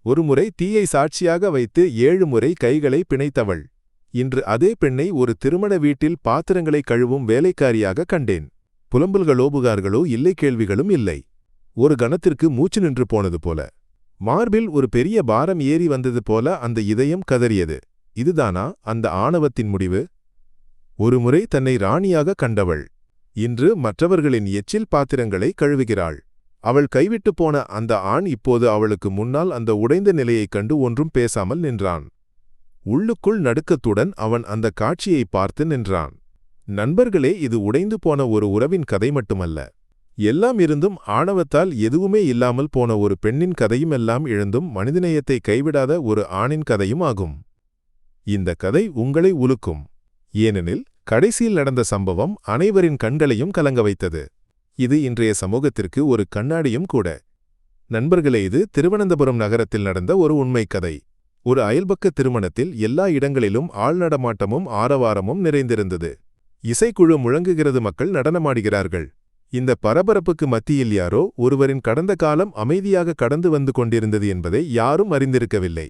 ஒருமுறை தீயை சாட்சியாக வைத்து 7 முறை கைகளை பிணைத்தவள். இன்று அதே பெண்ணை ஒரு திருமண வீட்டில் பாத்திரங்களை கழுவும் வேலைக்காரியாக கண்டேன். புலம்பல்களோ புகார்களோ இல்லை, கேள்விகளும் இல்லை. ஒரு கணத்திற்கு மூச்சு நின்று போனது போல, மார்பில் ஒரு பெரிய பாரம் ஏறி வந்தது போல அந்த இதயம் கதறியது. இதுதானா அந்த ஆணவத்தின் முடிவு? ஒருமுறை தன்னை ராணியாக கண்டவள் இன்று மற்றவர்களின் எச்சில் பாத்திரங்களை கழுவுகிறாள். அவள் கைவிட்டு போன அந்த ஆண் இப்போது அவளுக்கு முன்னால் அந்த உடைந்த நிலையைக் கண்டு ஒன்றும் பேசாமல் நின்றான். உள்ளுக்குள் நடுக்கத்துடன் அவன் அந்த காட்சியை பார்த்து நின்றான். நண்பர்களே, இது உடைந்து போன ஒரு உறவின் கதை மட்டுமல்ல. எல்லாம் இருந்தும் ஆணவத்தால் எதுவுமே இல்லாமல் போன ஒரு பெண்ணின் கதையும், எல்லாம் இழந்தும் மனிதநேயத்தை கைவிடாத ஒரு ஆணின் கதையும் ஆகும். இந்த கதை உங்களை உலுக்கும். ஏனெனில் கடைசியில் நடந்த சம்பவம் அனைவரின் கண்களையும் கலங்க வைத்தது. இது இன்றைய சமூகத்திற்கு ஒரு கண்ணாடியும் கூட. நண்பர்களே, இது திருவனந்தபுரம் நகரத்தில் நடந்த ஒரு உண்மை கதை. ஒரு அயல்பக்க திருமணத்தில் எல்லா இடங்களிலும் ஆள்நடமாட்டமும் ஆரவாரமும் நிறைந்திருந்தது. இசைக்குழு முழங்குகிறது, மக்கள் நடனமாடுகிறார்கள். இந்த பரபரப்புக்கு மத்தியில் யாரோ ஒருவரின் கடந்த காலம் அமைதியாக கடந்து வந்து கொண்டிருந்தது என்பதை யாரும் அறிந்திருக்கவில்லை.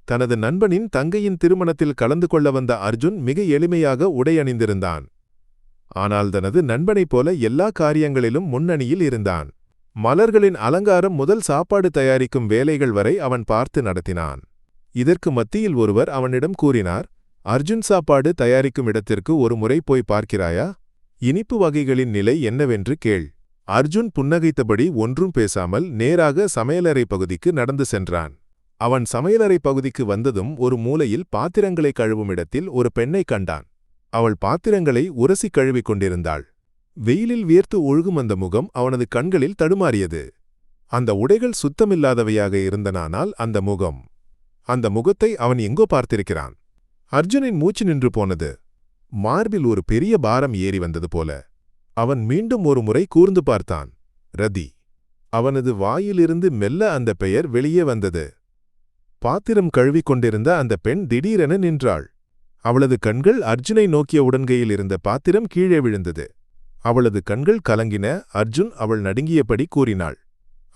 தனது நண்பனின் தங்கையின் திருமணத்தில் கலந்து கொள்ள வந்த அர்ஜுன் மிக எளிமையாக உடை அணிந்திருந்தான். ஆனால் தனது நண்பனைப் போல எல்லா காரியங்களிலும் முன்னணியில் இருந்தான். மலர்களின் அலங்காரம் முதல் சாப்பாடு தயாரிக்கும் வேலைகள் வரை அவன் பார்த்து நடத்தினான். இதற்கு மத்தியில் ஒருவர் அவனிடம் கூறினார், அர்ஜுன் சாப்பாடு தயாரிக்கும் இடத்திற்கு ஒரு முறை போய் பார்க்கிறாயா? இனிப்பு வகைகளின் நிலை என்னவென்று கேள். அர்ஜுன் புன்னகைத்தபடி ஒன்றும் பேசாமல் நேராக சமையலறை பகுதிக்கு நடந்து சென்றான். அவன் சமையலறை பகுதிக்கு வந்ததும் ஒரு மூலையில் பாத்திரங்களை கழுவும் இடத்தில் ஒரு பெண்ணை கண்டான். அவள் பாத்திரங்களை உரசி கழுவிக் கொண்டிருந்தாள். வெயிலில் வியர்த்து ஒழுகும் அந்த முகம் அவனது கண்களில் தடுமாறியது. அந்த உடைகள் சுத்தமில்லாதவையாக இருந்தனால் அந்த முகத்தை அவன் எங்கோ பார்த்திருக்கிறான். அர்ஜுனின் மூச்சு நின்று போனது. மார்பில் ஒரு பெரிய பாரம் ஏறி வந்தது போல. அவன் மீண்டும் ஒரு முறை கூர்ந்து பார்த்தான். ரதி. அவனது வாயிலிருந்து மெல்ல அந்த பெயர் வெளியே வந்தது. பாத்திரம் கழுவிக் கொண்டிருந்த அந்த பெண் திடீரென நின்றாள். அவளது கண்கள் அர்ஜுனை நோக்கிய உடன்கையில் இருந்த பாத்திரம் கீழே விழுந்தது. அவளது கண்கள் கலங்கின. அர்ஜுன் அவள் நடுங்கியபடி கூறினாள்.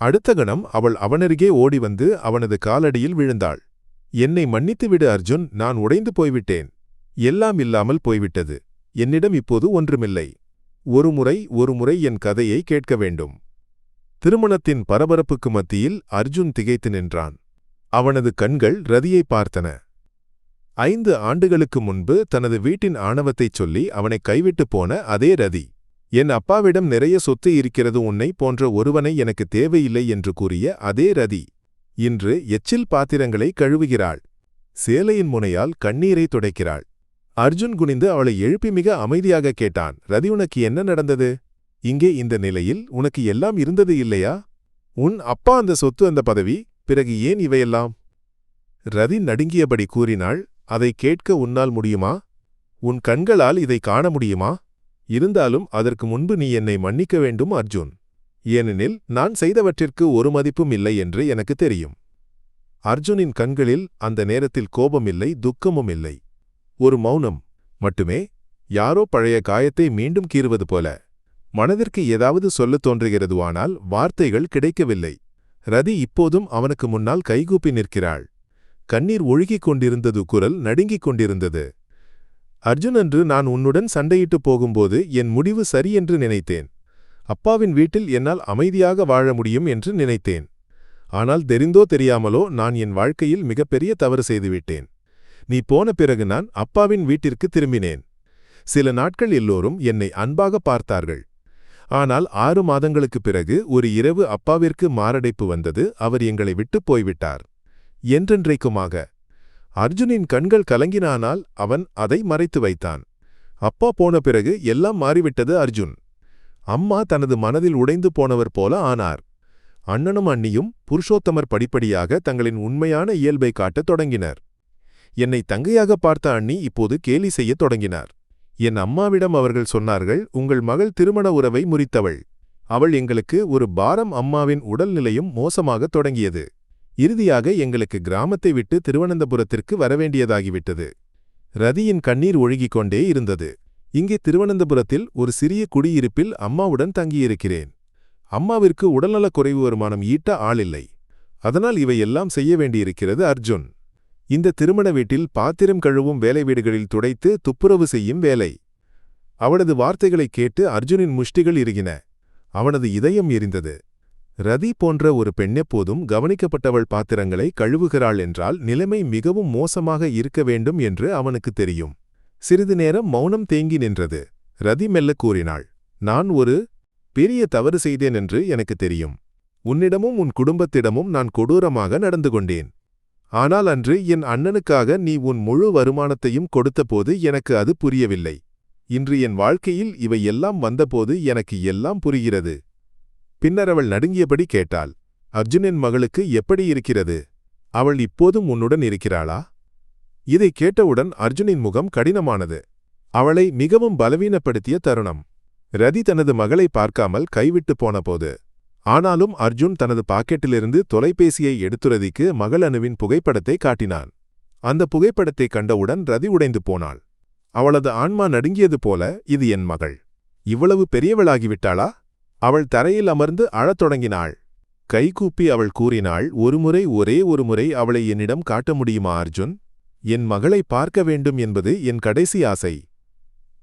அடுத்த கணம் அவள் அவனருகே ஓடி வந்து அவனது காலடியில் விழுந்தாள். என்னை மன்னித்துவிடு அர்ஜுன், நான் உடைந்து போய்விட்டேன். எல்லாம் இல்லாமல் போய்விட்டது. என்னிடம் இப்போது ஒன்றுமில்லை. ஒருமுறை என் கதையை கேட்க வேண்டும். திருமணத்தின் பரபரப்புக்கு மத்தியில் அர்ஜுன் திகைத்து நின்றான். அவனது கண்கள் ரதியை பார்த்தன. 5 ஆண்டுகளுக்கு முன்பு தனது வீட்டின் ஆணவத்தைச் சொல்லி அவனை கைவிட்டு போன அதே ரதி. என் அப்பாவிடம் நிறைய சொத்து இருக்கிறது, உன்னை போன்ற ஒருவனை எனக்கு தேவையில்லை என்று கூறிய அதே ரதி இன்று எச்சில் பாத்திரங்களை கழுவுகிறாள். சேலையின் முனையால் கண்ணீரை துடைக்கிறாள். அர்ஜுன் குனிந்து அவளை எழுப்பி மிக அமைதியாக கேட்டான். ரதி, உனக்கு என்ன நடந்தது? இங்கே இந்த நிலையில் உனக்கு எல்லாம் இருந்தது இல்லையா? உன் அப்பா அந்த சொத்து, அந்த பதவி, பிறகு ஏன் இவையெல்லாம்? ரதி நடுங்கியபடி கூறினாள். அதை கேட்க உன்னால் முடியுமா? உன் கண்களால் இதை காண முடியுமா? இருந்தாலும் அதற்கு முன்பு நீ என்னை மன்னிக்க வேண்டும் அர்ஜுன். ஏனெனில் நான் செய்தவற்றிற்கு ஒரு மதிப்பும் இல்லை என்று எனக்கு தெரியும். அர்ஜுனின் கண்களில் அந்த நேரத்தில் கோபம் இல்லை, துக்கமும் இல்லை. ஒரு மௌனம் மட்டுமே. யாரோ பழைய காயத்தை மீண்டும் கீறுவது போல. மனதிற்கு ஏதாவது சொல்லத் தோன்றுகிறதுவானால் வார்த்தைகள் கிடைக்கவில்லை. ரதி இப்போதும் அவனுக்கு முன்னால் கைகூப்பி நிற்கிறாள். கண்ணீர் ஒழுகிக் கொண்டிருந்தது, குரல் நடுங்கிக் கொண்டிருந்தது. அர்ஜுன், அன்று நான் உன்னுடன் சண்டையிட்டு போகும்போது என் முடிவு சரியென்று நினைத்தேன். அப்பாவின் வீட்டில் என்னால் அமைதியாக வாழ முடியும் என்று நினைத்தேன். ஆனால் தெரிந்தோ தெரியாமலோ நான் என் வாழ்க்கையில் மிகப்பெரிய தவறு செய்துவிட்டேன். நீ போன பிறகு நான் அப்பாவின் வீட்டிற்கு திரும்பினேன். சில நாட்கள் எல்லோரும் என்னை அன்பாக பார்த்தார்கள். ஆனால் 6 மாதங்களுக்குப் பிறகு ஒரு இரவு அப்பாவிற்கு மாரடைப்பு வந்தது. அவர் எங்களை விட்டுப் போய்விட்டார், என்றென்றைக்குமாக. அர்ஜுனின் கண்கள் கலங்கினானால் அவன் அதை மறைத்து வைத்தான். அப்பா போன பிறகு எல்லாம் மாறிவிட்டது அர்ஜுன். அம்மா தனது மனதில் உடைந்து போனவர் போல ஆனார். அண்ணனும் அண்ணியும் புருஷோத்தமர் படிப்படியாக தங்களின் உண்மையான இயல்பை காட்டத் தொடங்கினர். என்னை தங்கையாக பார்த்த அண்ணி இப்போது கேலி செய்யத் தொடங்கினார். என் அம்மாவிடம் அவர்கள் சொன்னார்கள், உங்கள் மகள் திருமண உறவை முறித்தவள். அவள் எங்களுக்கு ஒரு பாரம். அம்மாவின் உடல்நிலையும் மோசமாகத் தொடங்கியது. இறுதியாக எங்களுக்கு கிராமத்தை விட்டு திருவனந்தபுரத்திற்கு வரவேண்டியதாகிவிட்டது. ரதியின் கண்ணீர் ஒழுகிக் கொண்டே இருந்தது. இங்கே திருவனந்தபுரத்தில் ஒரு சிறிய குடியிருப்பில் அம்மாவுடன் தங்கியிருக்கிறேன். அம்மாவிற்கு உடல்நலக் குறைவு, வருமானம் ஈட்ட ஆளில்லை. அதனால் இவையெல்லாம் செய்ய வேண்டியிருக்கிறது அர்ஜுன். இந்த திருமண வீட்டில் பாத்திரம் கழுவும் வேலை வீடுகளில் துடைத்து துப்புரவு செய்யும் வேலை. அவனது வார்த்தைகளைக் கேட்டு அர்ஜுனின் முஷ்டிகள் இறுகின. அவனது இதயம் எரிந்தது. ரதி போன்ற ஒரு பெண்ணெப்போதும் கவனிக்கப்பட்டவள் பாத்திரங்களை கழுவுகிறாள் என்றால் நிலைமை மிகவும் மோசமாக இருக்க வேண்டும் என்று அவனுக்கு தெரியும். சிறிது நேரம் மௌனம் தேங்கி நின்றது. ரதி மெல்ல கூறினாள், நான் ஒரு பெரிய தவறு செய்தேன் என்று எனக்கு தெரியும். உன்னிடமும் உன் குடும்பத்திடமும் நான் கொடூரமாக நடந்து கொண்டேன். ஆனால் அன்று என் அண்ணனுக்காக நீ உன் முழு வருமானத்தையும் கொடுத்தபோது எனக்கு அது புரியவில்லை. இன்று என் வாழ்க்கையில் இவை எல்லாம் வந்தபோது எனக்கு எல்லாம் புரிகிறது. பின்னர் அவள் நடுங்கியபடி கேட்டாள், அர்ஜுனின் மகளுக்கு எப்படி இருக்கிறது? அவள் இப்போதும் உன்னுடன் இருக்கிறாளா? இதை கேட்டவுடன் அர்ஜுனின் முகம் கடினமானது. அவளை மிகவும் பலவீனப்படுத்திய தருணம். ரதி தனது மகளை பார்க்காமல் கைவிட்டு போனபோது. ஆனாலும் அர்ஜுன் தனது பாக்கெட்டிலிருந்து தொலைபேசியை எடுத்து ரதிக்கு மகள் அனுவின் புகைப்படத்தை காட்டினான். அந்த புகைப்படத்தை கண்டவுடன் ரதி உடைந்து போனாள். அவளது ஆன்மா நடுங்கியது போல, இது என் மகள். இவ்வளவு பெரியவளாகிவிட்டாளா? அவள் தரையில் அமர்ந்து அழத் தொடங்கினாள். கைகூப்பி அவள் கூறினாள், ஒருமுறை ஒரே ஒருமுறை அவளை என்னிடம் காட்ட முடியுமா அர்ஜுன்? என் மகளை பார்க்க வேண்டும் என்பது என் கடைசி ஆசை.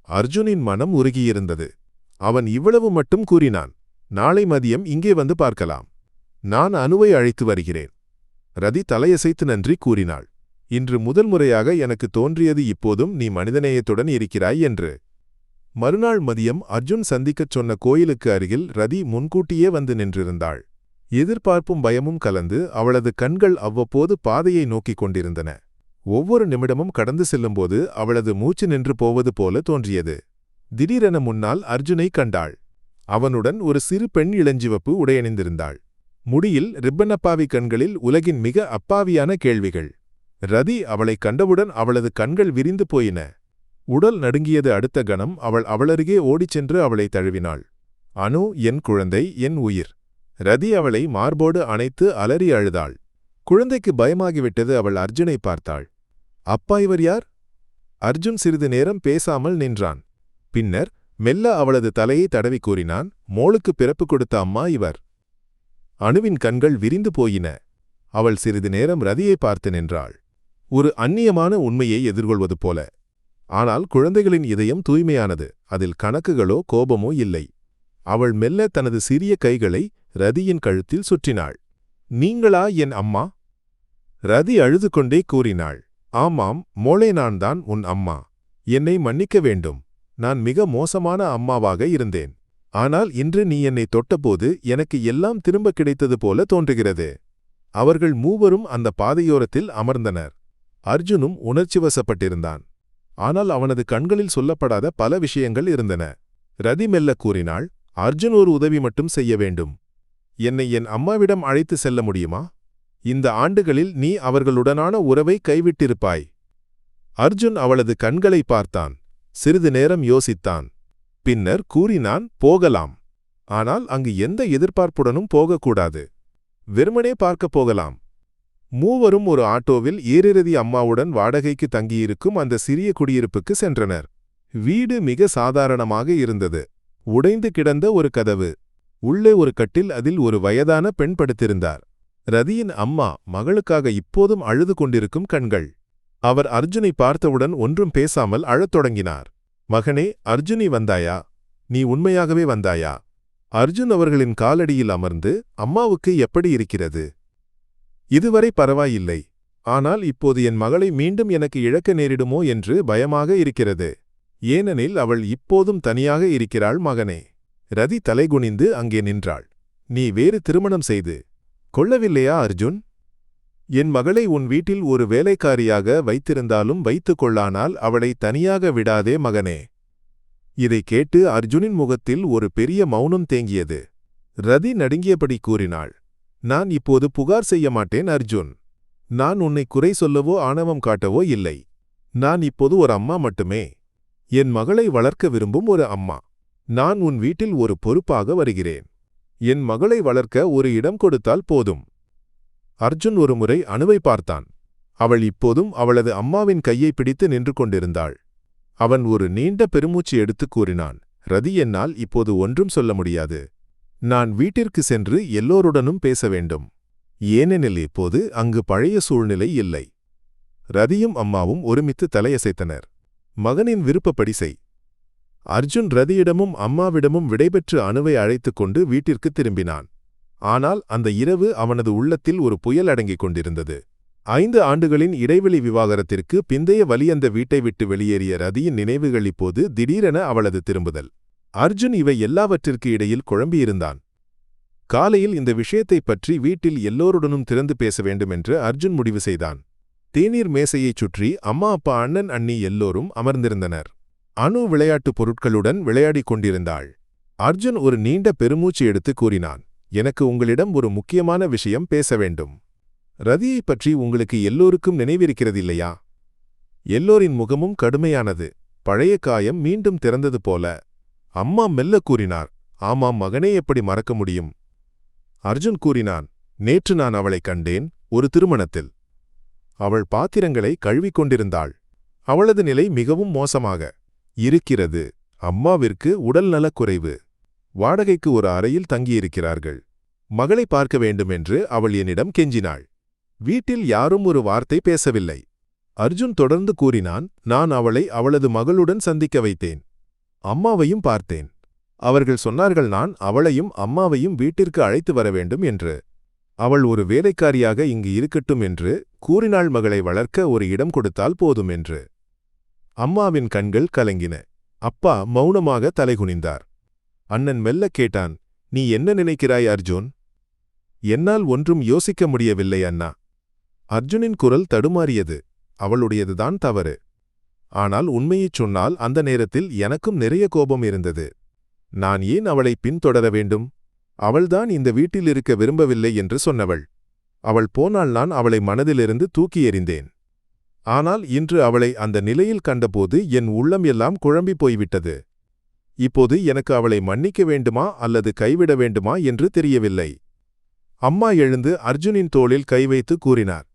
அர்ஜுனின் மனம் உருகியிருந்தது. அவன் இவ்வளவு மட்டும் கூறினான், நாளை மதியம் இங்கே வந்து பார்க்கலாம். நான் அனுவை அழைத்து வருகிறேன். ரதி தலையசைத்து நன்றி கூறினாள். இன்று முதல் முறையாக எனக்கு தோன்றியது இப்போதும் நீ மனிதநேயத்துடன் இருக்கிறாய் என்று. மறுநாள் மதியம் அர்ஜுன் சந்திக்கச் சொன்ன கோயிலுக்கு அருகில் ரதி முன்கூட்டியே வந்து நின்றிருந்தாள். எதிர்பார்ப்பும் பயமும் கலந்து அவளது கண்கள் அவ்வப்போது பாதையை நோக்கிக் கொண்டிருந்தன. ஒவ்வொரு நிமிடமும் கடந்து செல்லும்போது அவளது மூச்சு நின்று போவது போல தோன்றியது. திடீரென முன்னால் அர்ஜுனை கண்டாள். அவனுடன் ஒரு சிறு பெண் இளஞ்சிவப்பு உடையணிந்திருந்தாள். முடியில் ரிப்பனப்பாவி கண்களில் உலகின் மிக அப்பாவியான கேள்விகள். ரதி அவளை கண்டவுடன் அவளது கண்கள் விரிந்து போயின. உடல் நடுங்கியது. அடுத்த கணம் அவள் அவளருகே ஓடிச் சென்று அவளை தழுவினாள். அனு, என் குழந்தை, என் உயிர். ரதி அவளை மார்போடு அணைத்து அலறி அழுதாள். குழந்தைக்கு பயமாகிவிட்டது. அவள் அர்ஜுனை பார்த்தாள். அப்பா, இவர் யார்? அர்ஜுன் சிறிது நேரம் பேசாமல் நின்றான். பின்னர் மெல்ல அவளது தலையை தடவி கூறினான், மோளுக்கு பிறப்பு கொடுத்த அம்மா இவர். அனுவின் கண்கள் விரிந்து போயின. அவள் சிறிது நேரம் ரதியை பார்த்து நின்றாள். ஒரு அந்நியமான உண்மையை எதிர்கொள்வது போல. ஆனால் குழந்தைகளின் இதயம் தூய்மையானது. அதில் கணக்குகளோ கோபமோ இல்லை. அவள் மெல்ல தனது சிறிய கைகளை ரதியின் கழுத்தில் சுற்றினாள். நீங்களா என் அம்மா? ரதி அழுது கொண்டே கூறினாள், ஆமாம் மோளே, நான் தான் உன் அம்மா. என்னை மன்னிக்க வேண்டும். நான் மிக மோசமான அம்மாவாக இருந்தேன். ஆனால் இன்று நீ என்னை தொட்டபோது எனக்கு எல்லாம் திரும்ப கிடைத்தது போல தோன்றுகிறது. அவர்கள் மூவரும் அந்த பாதையோரத்தில் அமர்ந்தனர். அர்ஜுனும் உணர்ச்சிவசப்பட்டிருந்தான். ஆனால் அவனது கண்களில் சொல்லப்படாத பல விஷயங்கள் இருந்தன. ரதி மெல்ல கூறினாள், அர்ஜுன் ஒரு உதவி மட்டும் செய்ய வேண்டும். என்னை என் அம்மாவிடம் அழைத்து செல்ல முடியுமா? இந்த ஆண்டுகளில் நீ அவர்களுடனான உறவை கைவிட்டிருப்பாய். அர்ஜுன் அவளது கண்களை பார்த்தான். சிறிது நேரம் யோசித்தான். பின்னர் கூறினான், போகலாம். ஆனால் அங்கு எந்த எதிர்பார்ப்புடனும் போகக்கூடாது. வெறுமனே பார்க்கப் போகலாம். மூவரும் ஒரு ஆட்டோவில் ஏரிரதி அம்மாவுடன் வாடகைக்கு தங்கியிருக்கும் அந்த சிறிய குடியிருப்புக்கு சென்றனர். வீடு மிக சாதாரணமாக இருந்தது. உடைந்து கிடந்த ஒரு கதவு. உள்ளே ஒரு கட்டில், அதில் ஒரு வயதான பெண் படுத்திருந்தார். ரதியின் அம்மா, மகளுக்காக இப்போதும் அழுது கொண்டிருக்கும் கண்கள். அவர் அர்ஜுனை பார்த்தவுடன் ஒன்றும் பேசாமல் அழத் தொடங்கினார். மகனே, அர்ஜுனி வந்தாயா? நீ உண்மையாகவே வந்தாயா? அர்ஜுன் அவர்களின் காலடியில் அமர்ந்து, அம்மாவுக்கு எப்படி இருக்கிறது? இதுவரை பரவாயில்லை. ஆனால் இப்போது என் மகளை மீண்டும் எனக்கு இழக்க நேரிடுமோ என்று பயமாக இருக்கிறது. ஏனெனில் அவள் இப்போதும் தனியாக இருக்கிறாள் மகனே. ரதி தலைகுனிந்து அங்கே நின்றாள். நீ வேறு திருமணம் செய்து கொள்ளவில்லையா அர்ஜுன்? என் மகளை உன் வீட்டில் ஒரு வேலைக்காரியாக வைத்திருந்தாலும் வைத்துக் கொள்ளானால் அவளை தனியாக விடாதே மகனே. இதை கேட்டு அர்ஜுனின் முகத்தில் ஒரு பெரிய மௌனம் தேங்கியது. ரதி நடுங்கியபடி கூறினாள், நான் இப்போது புகார் செய்ய மாட்டேன் அர்ஜுன். நான் உன்னை குறை சொல்லவோ ஆணவம் காட்டவோ இல்லை. நான் இப்போது ஒரு அம்மா மட்டுமே. என் மகளை வளர்க்க விரும்பும் ஒரு அம்மா. நான் உன் வீட்டில் ஒரு பொறுப்பாக வருகிறேன். என் மகளை வளர்க்க ஒரு இடம் கொடுத்தால் போதும். அர்ஜுன் ஒருமுறை அனுவை பார்த்தான். அவள் இப்போதும் அவளது அம்மாவின் கையை பிடித்து நின்று கொண்டிருந்தாள். அவன் ஒரு நீண்ட பெருமூச்சு எடுத்து கூறினான், ரதி, என்னால் இப்போது ஒன்றும் சொல்ல முடியாது. நான் வீட்டிற்கு சென்று எல்லோருடனும் பேச வேண்டும். ஏனெனில் இப்போது அங்கு பழைய சூழ்நிலை இல்லை. ரதியும் அம்மாவும் ஒருமித்து தலையசைத்தனர். மகனின் விருப்பப்படி செய். அர்ஜுன் ரதியிடமும் அம்மாவிடமும் விடைபெற்று அனுவை அழைத்துக் கொண்டு வீட்டிற்கு திரும்பினான். ஆனால் அந்த இரவு அவனது உள்ளத்தில் ஒரு புயல் அடங்கிக் கொண்டிருந்தது. 5 ஆண்டுகளின் இடைவெளி விவாகரத்திற்கு பிந்தைய வலி அந்த வீட்டை விட்டு வெளியேறிய ரதியின் நினைவுகள் இப்போது திடீரென அவளது திரும்புதல். அர்ஜுன் இவை எல்லாவற்றிற்கு இடையில் குழம்பியிருந்தான். காலையில் இந்த விஷயத்தைப் பற்றி வீட்டில் எல்லோருடனும் திறந்து பேச வேண்டுமென்று அர்ஜுன் முடிவு செய்தான். தேநீர் மேசையைச் சுற்றி அம்மா அப்பா அண்ணன் அண்ணி எல்லோரும் அமர்ந்திருந்தனர். அனு விளையாட்டுப் பொருட்களுடன் விளையாடிக் கொண்டிருந்தாள். அர்ஜுன் ஒரு நீண்ட பெருமூச்சு எடுத்து கூறினான், எனக்கு உங்களிடம் ஒரு முக்கியமான விஷயம் பேச வேண்டும். ரதியைப் பற்றி உங்களுக்கு எல்லோருக்கும் நினைவிருக்கிறதில்லையா? எல்லோரின் முகமும் கடுமையானது. பழைய காயம் மீண்டும் திறந்தது போல. அம்மா மெல்ல கூறினார், ஆமாம் மகனே, எப்படி மறக்க முடியும்? அர்ஜுன் கூறினான், நேற்று நான் அவளைக் கண்டேன், ஒரு திருமணத்தில். அவள் பாத்திரங்களை கழுவிக் கொண்டிருந்தாள். அவளது நிலை மிகவும் மோசமாக இருக்கிறது. அம்மாவிற்கு உடல்நலக் குறைவு. வாடகைக்கு ஒரு அறையில் தங்கியிருக்கிறார்கள். மகளை பார்க்க வேண்டுமென்று அவள் என்னிடம் கெஞ்சினாள். வீட்டில் யாரும் ஒரு வார்த்தை பேசவில்லை. அர்ஜுன் தொடர்ந்து கூறினான், நான் அவளை அவளது மகளுடன் சந்திக்க வைத்தேன். அம்மாவையும் பார்த்தேன். அவர்கள் சொன்னார்கள் நான் அவளையும் அம்மாவையும் வீட்டிற்கு அழைத்து வர வேண்டும் என்று. அவள் ஒரு வேலைக்காரியாக இங்கு இருக்கட்டும் என்று கூறினாள். மகளை வளர்க்க ஒரு இடம் கொடுத்தால் போதும் என்று. அம்மாவின் கண்கள் கலங்கின. அப்பா மௌனமாக தலைகுனிந்தார். அண்ணன் மெல்ல கேட்டான், நீ என்ன நினைக்கிறாய் அர்ஜுன்? என்னால் ஒன்றும் யோசிக்க முடியவில்லை அண்ணா. அர்ஜுனின் குரல் தடுமாறியது. அவளுடையதுதான் தவறு. ஆனால் உண்மையைச் சொன்னால் அந்த நேரத்தில் எனக்கும் நிறைய கோபம் இருந்தது. நான் ஏன் அவளை பின்தொடர வேண்டும்? அவள்தான் இந்த வீட்டில் இருக்க விரும்பவில்லை என்று சொன்னவள். அவள் போனால் நான் அவளை மனதிலிருந்து தூக்கி எறிந்தேன். ஆனால் இன்று அவளை அந்த நிலையில் கண்டபோது என் உள்ளம் எல்லாம் குழம்பி போய்விட்டது. இப்போது எனக்கு அவளை மன்னிக்க வேண்டுமா அல்லது கைவிட வேண்டுமா என்று தெரியவில்லை. அம்மா எழுந்து அர்ஜுனின் தோளில் கை வைத்து கூறினார்,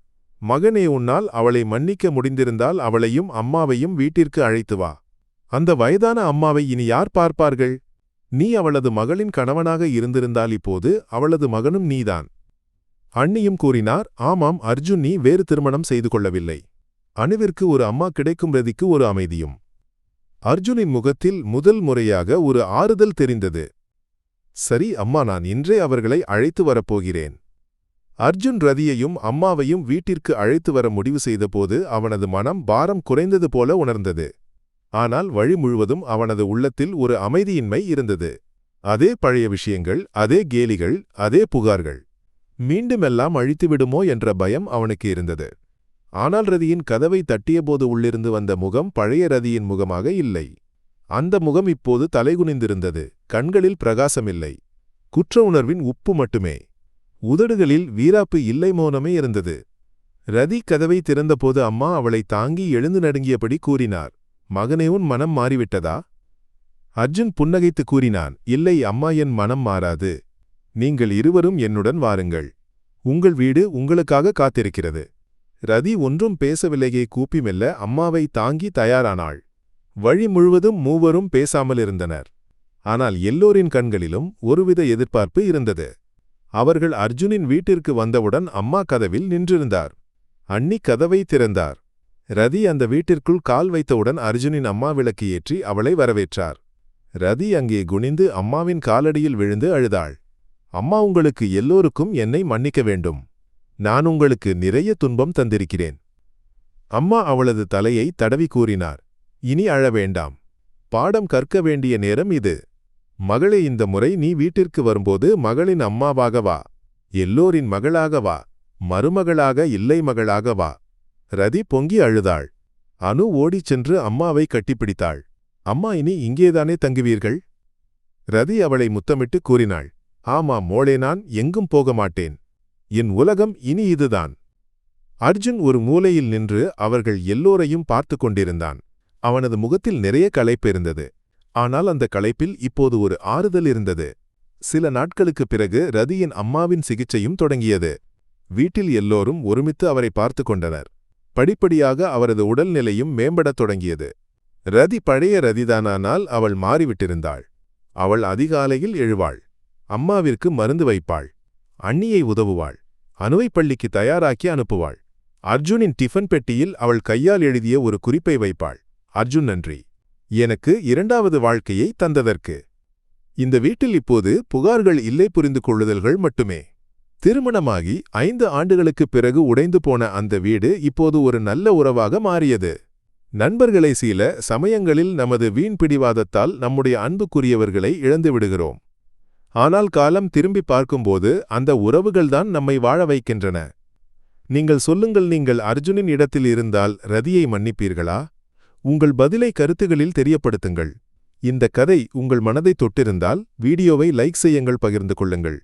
மகனே, உன்னால் அவளை மன்னிக்க முடிந்திருந்தால் அவளையும் அம்மாவையும் வீட்டிற்கு அழைத்து வா. அந்த வயதான அம்மாவை இனி யார் பார்ப்பார்கள்? நீ அவளது மகளின் கணவனாக இருந்திருந்தால் இப்போது அவளது மகனும் நீதான். அண்ணியும் கூறினார், ஆமாம் அர்ஜுன், நீ வேறு திருமணம் செய்து கொள்ளவில்லை. அணுவிற்கு ஒரு அம்மா கிடைக்கும், ரதிக்கு ஒரு அமைதியும். அர்ஜுனின் முகத்தில் முதல் முறையாக ஒரு ஆறுதல் தெரிந்தது. சரி அம்மா, நான் இன்றே அவர்களை அழைத்து வரப்போகிறேன். அர்ஜுன் ரதியையும் அம்மாவையும் வீட்டிற்கு அழைத்து வர முடிவு செய்தபோது அவனது மனம் பாரம் குறைந்தது போல உணர்ந்தது. ஆனால் வழி முழுவதும் அவனது உள்ளத்தில் ஒரு அமைதியின்மை இருந்தது. அதே பழைய விஷயங்கள், அதே கேலிகள், அதே புகார்கள். மீண்டுமெல்லாம் அழித்துவிடுமோ என்ற பயம் அவனுக்கு இருந்தது. ஆனால் ரதியின் கதவை தட்டியபோது உள்ளிருந்து வந்த முகம் பழைய ரதியின் முகமாக இல்லை. அந்த முகம் இப்போது தலைகுனிந்திருந்தது. கண்களில் பிரகாசமில்லை, குற்ற உணர்வின் உப்பு மட்டுமே. உதடுகளில் வீராப்பு இல்லை, மௌனமே இருந்தது. ரதி கதவை திறந்தபோது அம்மா அவளை தாங்கி எழுந்து நடுங்கியபடி கூறினார், மகனே, உன் மனம் மாறிவிட்டதா? அர்ஜுன் புன்னகைத்து கூறினான், இல்லை அம்மா, என் மனம் மாறாது. நீங்கள் இருவரும் என்னுடன் வாருங்கள். உங்கள் வீடு உங்களுக்காக காத்திருக்கிறது. ரதி ஒன்றும் பேசவில்லையே. கூப்பி மெல்ல அம்மாவை தாங்கி தயாரானாள். வழி முழுவதும் மூவரும் பேசாமலிருந்தனர். ஆனால் எல்லோரின் கண்களிலும் ஒருவித எதிர்பார்ப்பு இருந்தது. அவர்கள் அர்ஜுனின் வீட்டிற்கு வந்தவுடன் அம்மா கதவில் நின்றிருந்தார். அண்ணி கதவை திறந்தார். ரதி அந்த வீட்டிற்குள் கால் வைத்தவுடன் அர்ஜுனின் அம்மா விளக்கு ஏற்றி அவளை வரவேற்றார். ரதி அங்கே குனிந்து அம்மாவின் காலடியில் விழுந்து அழுதாள். அம்மா, உங்களுக்கு எல்லோருக்கும் என்னை மன்னிக்க வேண்டும். நான் உங்களுக்கு நிறைய துன்பம் தந்திருக்கிறேன். அம்மா அவளது தலையை தடவி கூறினார், இனி அழ வேண்டாம். பாடம் கற்க வேண்டிய நேரம் இது. மகளே, இந்த முறை நீ வீட்டிற்கு வரும்போது மகளின் அம்மாவாக வா. எல்லோரின் மகளாக வா. மருமகளாக இல்லை, மகளாக வா. ரதி பொங்கி அழுதாள். அனு ஓடிச் சென்று அம்மாவை கட்டிப்பிடித்தாள். அம்மா, இனி இங்கேதானே தங்குவீர்கள்? ரதி அவளை முத்தமிட்டு கூறினாள், ஆமாம் மோளே, நான் எங்கும் போக மாட்டேன். என் உலகம் இனி இதுதான். அர்ஜுன் ஒரு மூலையில் நின்று அவர்கள் எல்லோரையும் பார்த்து கொண்டிருந்தான். அவனது முகத்தில் நிறைய களைப்பு இருந்தது. ஆனால் அந்த களைப்பில் இப்போது ஒரு ஆறுதல் இருந்தது. சில நாட்களுக்குப் பிறகு ரதியின் அம்மாவின் சிகிச்சையும் தொடங்கியது. வீட்டில் எல்லோரும் ஒருமித்து அவரை பார்த்து கொண்டனர். படிப்படியாக அவரது உடல்நிலையும் மேம்படத் தொடங்கியது. ரதி பழைய ரதிதானால் அவள் மாறிவிட்டிருந்தாள். அவள் அதிகாலையில் எழுவாள். அம்மாவிற்கு மருந்து வைப்பாள். அண்ணியை உதவுவாள். அனுவை பள்ளிக்கு தயாராக்கி அனுப்புவாள். அர்ஜுனின் டிஃபன் பெட்டியில் அவள் கையால் எழுதிய ஒரு குறிப்பை வைப்பாள். அர்ஜுன், நன்றி, எனக்கு 2வது வாழ்க்கையை தந்ததற்கு. இந்த வீட்டில் இப்போது புகார்கள் இல்லை, புரிந்து கொள்ளுதல்கள் மட்டுமே. திருமணமாகி 5 ஆண்டுகளுக்குப் பிறகு உடைந்து போன அந்த வீடு இப்போது ஒரு நல்ல உறவாக மாறியது. நண்பர்களை சில சமயங்களில் நமது வீண் பிடிவாதத்தால் நம்முடைய அன்புக்குரியவர்களை இழந்து விடுகிறோம். ஆனால் காலம் திரும்பி பார்க்கும்போது அந்த உறவுகள்தான் நம்மை வாழ வைக்கின்றன. நீங்கள் சொல்லுங்கள், நீங்கள் அர்ஜுனின் இடத்தில் இருந்தால் ரதியை மன்னிப்பீர்களா? உங்கள் பதிலை கருத்துகளில் தெரியப்படுத்துங்கள். இந்த கதை உங்கள் மனதை தொட்டிருந்தால் வீடியோவை லைக் செய்யுங்கள், பகிர்ந்து கொள்ளுங்கள்.